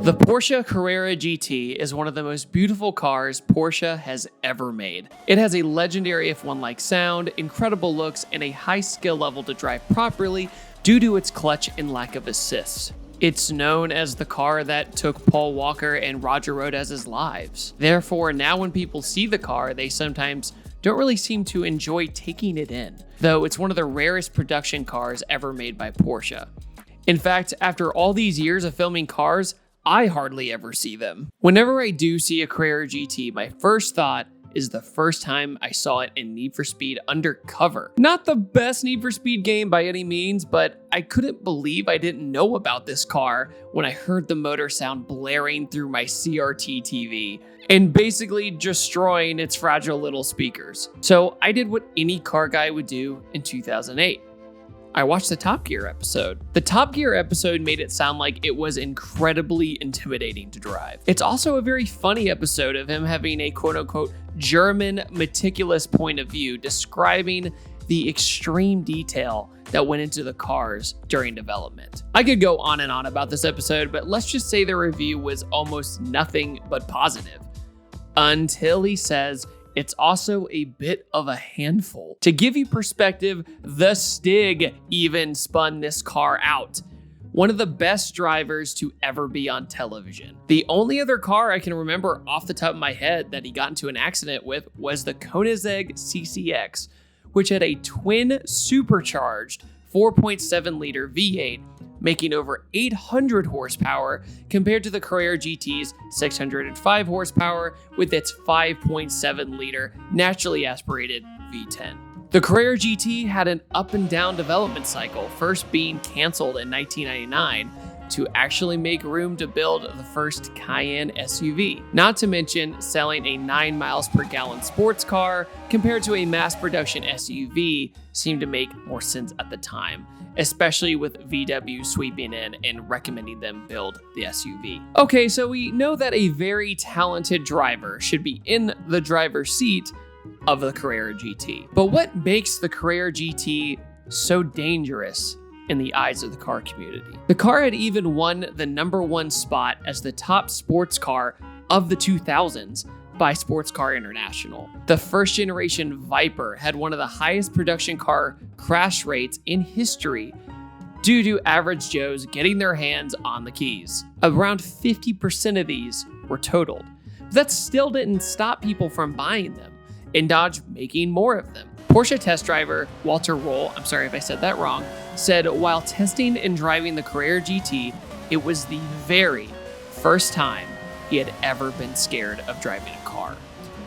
The Porsche Carrera GT is one of the most beautiful cars Porsche has ever made. It has a legendary F1-like sound, incredible looks, and a high skill level to drive properly due to its clutch and lack of assists. It's known as the car that took Paul Walker and Roger Rodez's lives. Therefore, now when people see the car, they sometimes don't really seem to enjoy taking it in, though it's one of the rarest production cars ever made by Porsche. In fact, after all these years of filming cars, I hardly ever see them. Whenever I do see a Carrera GT, my first thought is the first time I saw it in Need for Speed Undercover. Not the best Need for Speed game by any means, but I couldn't believe I didn't know about this car when I heard the motor sound blaring through my CRT TV and basically destroying its fragile little speakers. So I did what any car guy would do in 2008. I watched the Top Gear episode. The Top Gear episode made it sound like it was incredibly intimidating to drive. It's also a very funny episode of him having a quote-unquote German meticulous point of view describing the extreme detail that went into the cars during development. I could go on and on about this episode, but let's just say the review was almost nothing but positive. Until he says, it's also a bit of a handful. To give you perspective, the Stig even spun this car out. One of the best drivers to ever be on television. The only other car I can remember off the top of my head that he got into an accident with was the Koenigsegg CCX, which had a twin supercharged 4.7 liter V8, making over 800 horsepower compared to the Carrera GT's 605 horsepower with its 5.7 liter naturally aspirated V10. The Carrera GT had an up and down development cycle, first being canceled in 1999 to actually make room to build the first Cayenne SUV, not to mention selling a 9 miles per gallon sports car compared to a mass production SUV seemed to make more sense at the time, especially with VW sweeping in and recommending them build the SUV. Okay, so we know that a very talented driver should be in the driver's seat of the Carrera GT. But what makes the Carrera GT so dangerous in the eyes of the car community? The car had even won the #1 spot as the top sports car of the 2000s by Sports Car International. The first generation Viper had one of the highest production car crash rates in history due to average Joes getting their hands on the keys. Around 50% of these were totaled. But that still didn't stop people from buying them and Dodge making more of them. Porsche test driver Walter Roll, I'm sorry if I said that wrong, said while testing and driving the Carrera GT, it was the very first time he had ever been scared of driving a car.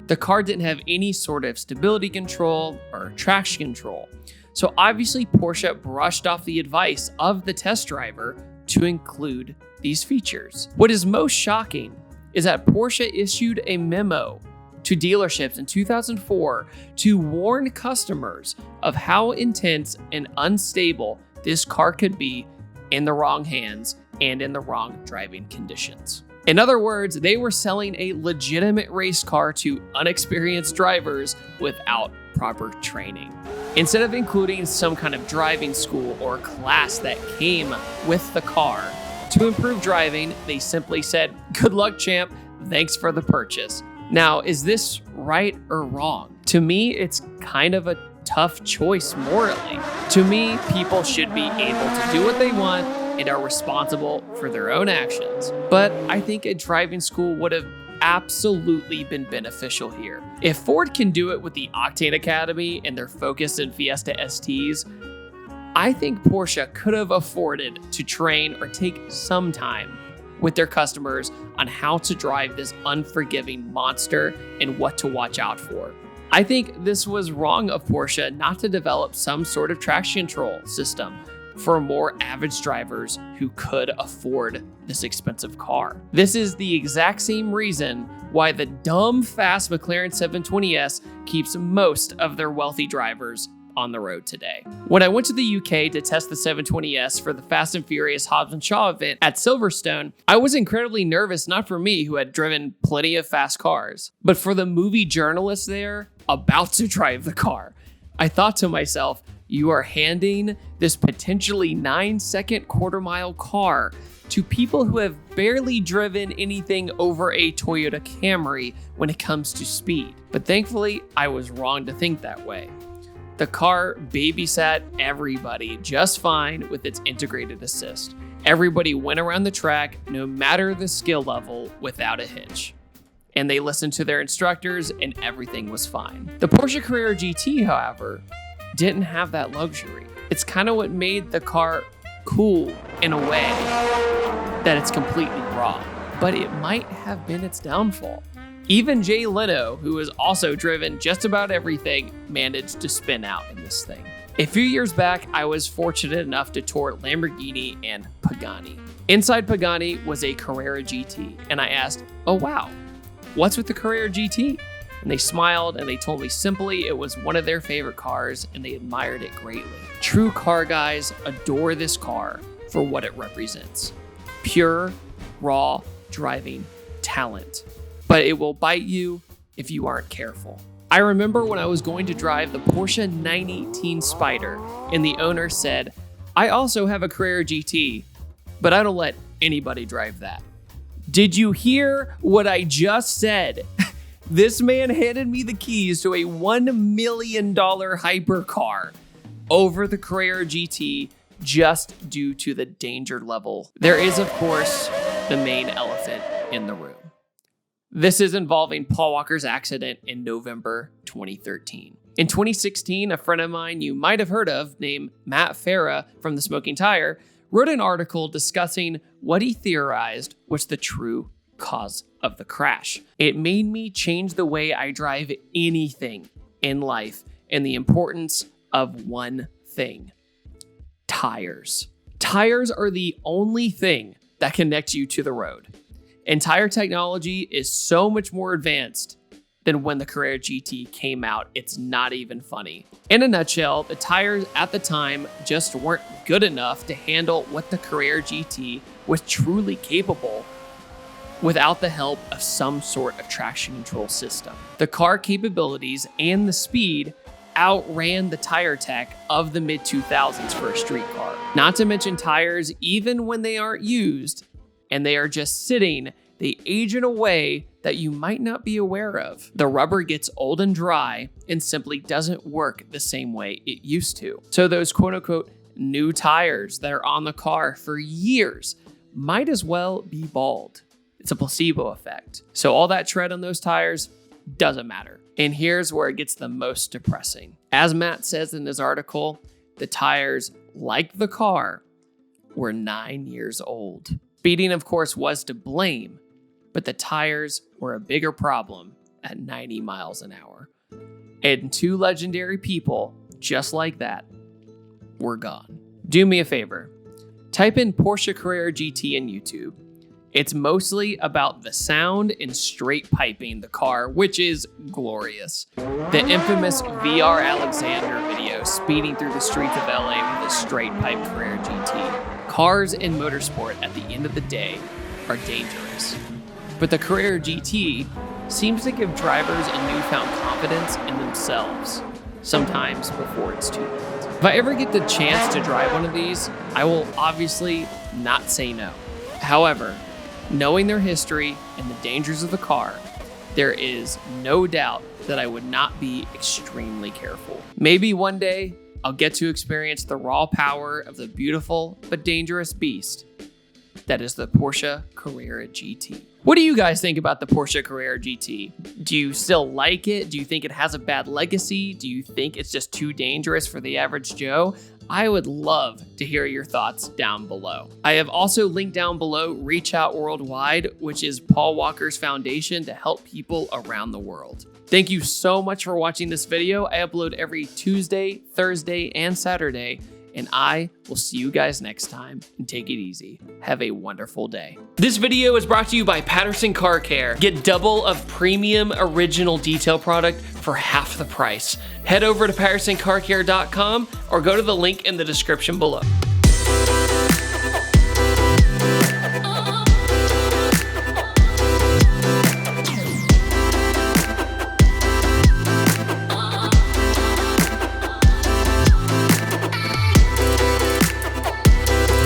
The car didn't have any sort of stability control or traction control. So obviously Porsche brushed off the advice of the test driver to include these features. What is most shocking is that Porsche issued a memo to dealerships in 2004 to warn customers of how intense and unstable this car could be in the wrong hands and in the wrong driving conditions. In other words, they were selling a legitimate race car to unexperienced drivers without proper training. Instead of including some kind of driving school or class that came with the car to improve driving, they simply said, "Good luck, champ. Thanks for the purchase." Now, is this right or wrong? To me, it's kind of a tough choice morally. To me, people should be able to do what they want and are responsible for their own actions. But I think a driving school would have absolutely been beneficial here. If Ford can do it with the Octane Academy and their Focus and Fiesta STs, I think Porsche could have afforded to train or take some time with their customers on how to drive this unforgiving monster and what to watch out for. I think this was wrong of Porsche not to develop some sort of traction control system for more average drivers who could afford this expensive car. This is the exact same reason why the dumb fast McLaren 720S keeps most of their wealthy drivers on the road today. When I went to the UK to test the 720S for the Fast and Furious Hobbs and Shaw event at Silverstone, I was incredibly nervous, not for me who had driven plenty of fast cars, but for the movie journalists there about to drive the car. I thought to myself, You are handing this potentially 9-second quarter-mile car to people who have barely driven anything over a Toyota Camry when it comes to speed. But thankfully, I was wrong to think that way. The car babysat everybody just fine with its integrated assist. Everybody went around the track, no matter the skill level, without a hitch. And they listened to their instructors and everything was fine. The Porsche Carrera GT, however, didn't have that luxury. It's kind of what made the car cool in a way that it's completely raw, but it might have been its downfall. Even Jay Leno, who has also driven just about everything, managed to spin out in this thing. A few years back, I was fortunate enough to tour Lamborghini and Pagani. Inside Pagani was a Carrera GT, and I asked, oh wow, what's with the Carrera GT? And they smiled and they told me simply it was one of their favorite cars and they admired it greatly. True car guys adore this car for what it represents. Pure, raw driving talent. But it will bite you if you aren't careful. I remember when I was going to drive the Porsche 918 Spider and the owner said, I also have a Carrera GT, but I don't let anybody drive that. Did you hear what I just said? This man handed me the keys to a $1 million hypercar over the Carrera GT just due to the danger level. There is, of course, the main elephant in the room. This is involving Paul Walker's accident in November 2013. In 2016, a friend of mine you might have heard of named Matt Farah from The Smoking Tire wrote an article discussing what he theorized was the true cause of the crash. It made me change the way I drive anything in life and the importance of one thing: tires. Tires are the only thing that connects you to the road. And tire technology is so much more advanced than when the Carrera GT came out. It's not even funny. In a nutshell, the tires at the time just weren't good enough to handle what the Carrera GT was truly capable without the help of some sort of traction control system. The car capabilities and the speed outran the tire tech of the mid-2000s for a street car. Not to mention tires, even when they aren't used and they are just sitting, they age in a way that you might not be aware of. The rubber gets old and dry and simply doesn't work the same way it used to. So those quote-unquote new tires that are on the car for years might as well be bald. It's a placebo effect. So all that tread on those tires doesn't matter. And here's where it gets the most depressing. As Matt says in his article, the tires, like the car, were 9 years old. Speeding, of course, was to blame, but the tires were a bigger problem at 90 miles an hour. And two legendary people, just like that, were gone. Do me a favor. Type in Porsche Carrera GT in YouTube. It's mostly about the sound and straight piping the car, which is glorious. The infamous VR Alexander video speeding through the streets of LA with a straight pipe Carrera GT. Cars in motorsport at the end of the day are dangerous. But the Carrera GT seems to give drivers a newfound confidence in themselves, sometimes before it's too late. If I ever get the chance to drive one of these, I will obviously not say no. However, knowing their history and the dangers of the car, there is no doubt that I would not be extremely careful. Maybe one day I'll get to experience the raw power of the beautiful but dangerous beast that is the Porsche Carrera GT. What do you guys think about the Porsche Carrera GT? Do you still like it? Do you think it has a bad legacy? Do you think it's just too dangerous for the average Joe? I would love to hear your thoughts down below. I have also linked down below Reach Out Worldwide, which is Paul Walker's foundation to help people around the world. Thank you so much for watching this video. I upload every Tuesday, Thursday, and Saturday, and I will see you guys next time, and take it easy. Have a wonderful day. This video is brought to you by Patterson Car Care. Get double of premium original detail product for half the price. Head over to PattersonCarCare.com or go to the link in the description below.